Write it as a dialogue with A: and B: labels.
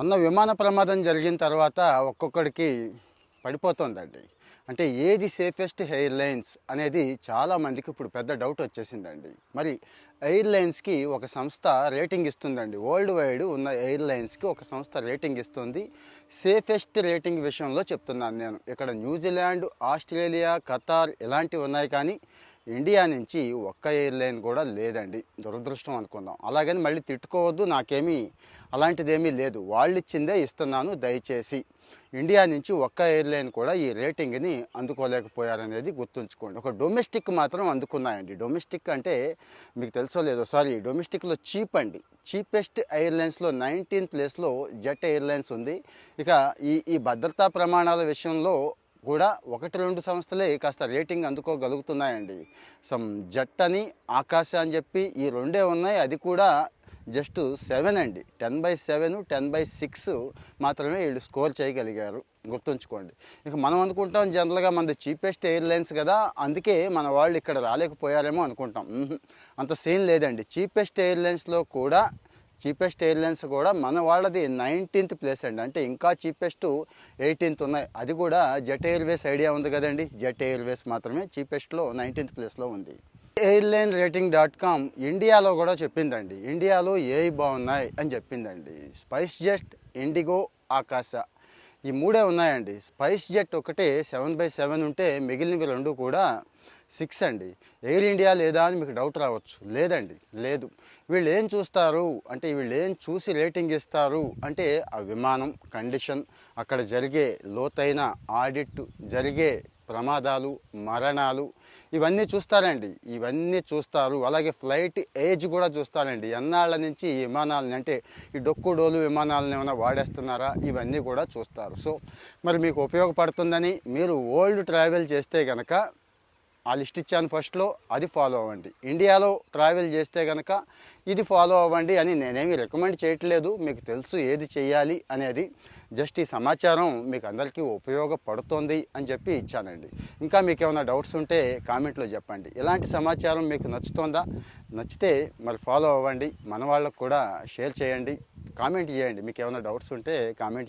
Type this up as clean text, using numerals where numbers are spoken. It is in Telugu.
A: మొన్న విమాన ప్రమాదం జరిగిన తర్వాత ఒక్కొక్కడికి పడిపోతుందండి. అంటే ఏది సేఫెస్ట్ ఎయిర్‌లైన్స్ అనేది చాలామందికి ఇప్పుడు పెద్ద డౌట్ వచ్చేసిందండి. మరి ఎయిర్‌లైన్స్‌కి ఒక సంస్థ రేటింగ్ ఇస్తుందండి. వరల్డ్ వైడ్ ఉన్న ఎయిర్‌లైన్స్‌కి ఒక సంస్థ రేటింగ్ ఇస్తుంది. సేఫెస్ట్ రేటింగ్ విషయంలో చెప్తున్నాను నేను. ఇక్కడ న్యూజిలాండ్, ఆస్ట్రేలియా, ఖతార్ ఇలాంటివి ఉన్నాయి కానీ ఇండియా నుంచి ఒక్క ఎయిర్‌లైన్ కూడా లేదండి. దురదృష్టం అనుకుందాం. అలాగని మళ్ళీ తిట్టుకోవద్దు. నాకేమీ అలాంటిదేమీ లేదు. వాళ్ళిచ్చిందే ఇస్తున్నాను దయచేసి. ఇండియా నుంచి ఒక్క ఎయిర్‌లైన్ కూడా ఈ రేటింగ్‌ని అందుకోలేకపోయారనేది గుర్తుంచుకోండి. ఒక డొమెస్టిక్ మాత్రం అందుకున్నాయండి. డొమెస్టిక్ అంటే మీకు తెలుసో లేదో డొమెస్టిక్‌లో చీప్ అండి. చీపెస్ట్ ఎయిర్‌లైన్స్‌లో 19థ్ ప్లేస్‌లో జెట్ ఎయిర్‌లైన్స్ ఉంది. ఇక ఈ భద్రతా ప్రమాణాల విషయంలో కూడా 1, 2 సంస్థలే కాస్త రేటింగ్ అందుకోగలుగుతున్నాయండి. జెట్ అని, ఆకాశ అని చెప్పి ఈ రెండే ఉన్నాయి. అది కూడా జస్ట్ 7 అండి. 10/7, 10/6 మాత్రమే వీళ్ళు స్కోర్ చేయగలిగారు. గుర్తుంచుకోండి. ఇక మనం అనుకుంటాం జనరల్‌గా మనది చీపెస్ట్ ఎయిర్‌లైన్స్ కదా! అందుకే మన వాళ్ళు ఇక్కడ రాలేకపోయారేమో అనుకుంటాం. అంత సీన్ లేదండి. చీపెస్ట్ ఎయిర్‌లైన్స్ కూడా మన వాళ్ళది 19థ్ ప్లేస్ అండి. అంటే ఇంకా చీపెస్ట్ 18థ్ ఉన్నాయి. అది కూడా జెట్ ఎయిర్వేస్ ఐడియా ఉంది కదండి. జెట్ ఎయిర్వేస్ మాత్రమే చీపెస్ట్‌లో 19థ్ ప్లేస్‌లో ఉంది. ఎయిర్లైన్ రేటింగ్ డాట్ కామ్ ఇండియాలో కూడా చెప్పిందండి. ఇండియాలో ఏవి బాగున్నాయి అని చెప్పిందండి. స్పైస్ జెట్, ఇండిగో, ఆకాశ ఈ మూడే ఉన్నాయండి. స్పైస్ జెట్ ఒకటే 7/7 ఉంటే మిగిలినవి రెండు కూడా 6 అండి. ఎయిర్ ఇండియా లేదా అని మీకు డౌట్ రావచ్చు. లేదండి, లేదు. వీళ్ళు ఏం చూస్తారు అంటే వీళ్ళు ఏం చూసి రేటింగ్ ఇస్తారు అంటే ఆ విమానం కండిషన్, అక్కడ జరిగే లోతైన ఆడిట్, జరిగే ప్రమాదాలు, మరణాలు ఇవన్నీ చూస్తారండి. ఇవన్నీ చూస్తారు. అలాగే ఫ్లైట్ ఏజ్ కూడా చూస్తారండి. ఎన్నాళ్ళ నుంచి ఈ విమానాలని అంటే ఈ డొక్కు డోలు విమానాలను ఏమైనా వాడేస్తున్నారా ఇవన్నీ కూడా చూస్తారు. మరి మీకు ఉపయోగపడుతుందని మీరు ఓల్డ్ ట్రావెల్ చేస్తే కనుక ఆ లిస్ట్ ఇచ్చాను ఫస్ట్లో, అది ఫాలో అవ్వండి. ఇండియాలో ట్రావెల్ చేస్తే కనుక ఇది ఫాలో అవ్వండి అని నేనేమి రికమెండ్ చేయట్లేదు. మీకు తెలుసు ఏది చేయాలి అనేది. జస్ట్ ఈ సమాచారం మీకు అందరికీ ఉపయోగపడుతుంది అని చెప్పి ఇచ్చానండి. ఇంకా మీకు ఏమైనా డౌట్స్ ఉంటే కామెంట్లో చెప్పండి. ఇలాంటి సమాచారం మీకు నచ్చుతుందా? నచ్చితే మరి ఫాలో అవ్వండి. మన వాళ్ళకు కూడా షేర్ చేయండి, కామెంట్ చేయండి. మీకు ఏమైనా డౌట్స్ ఉంటే కామెంట్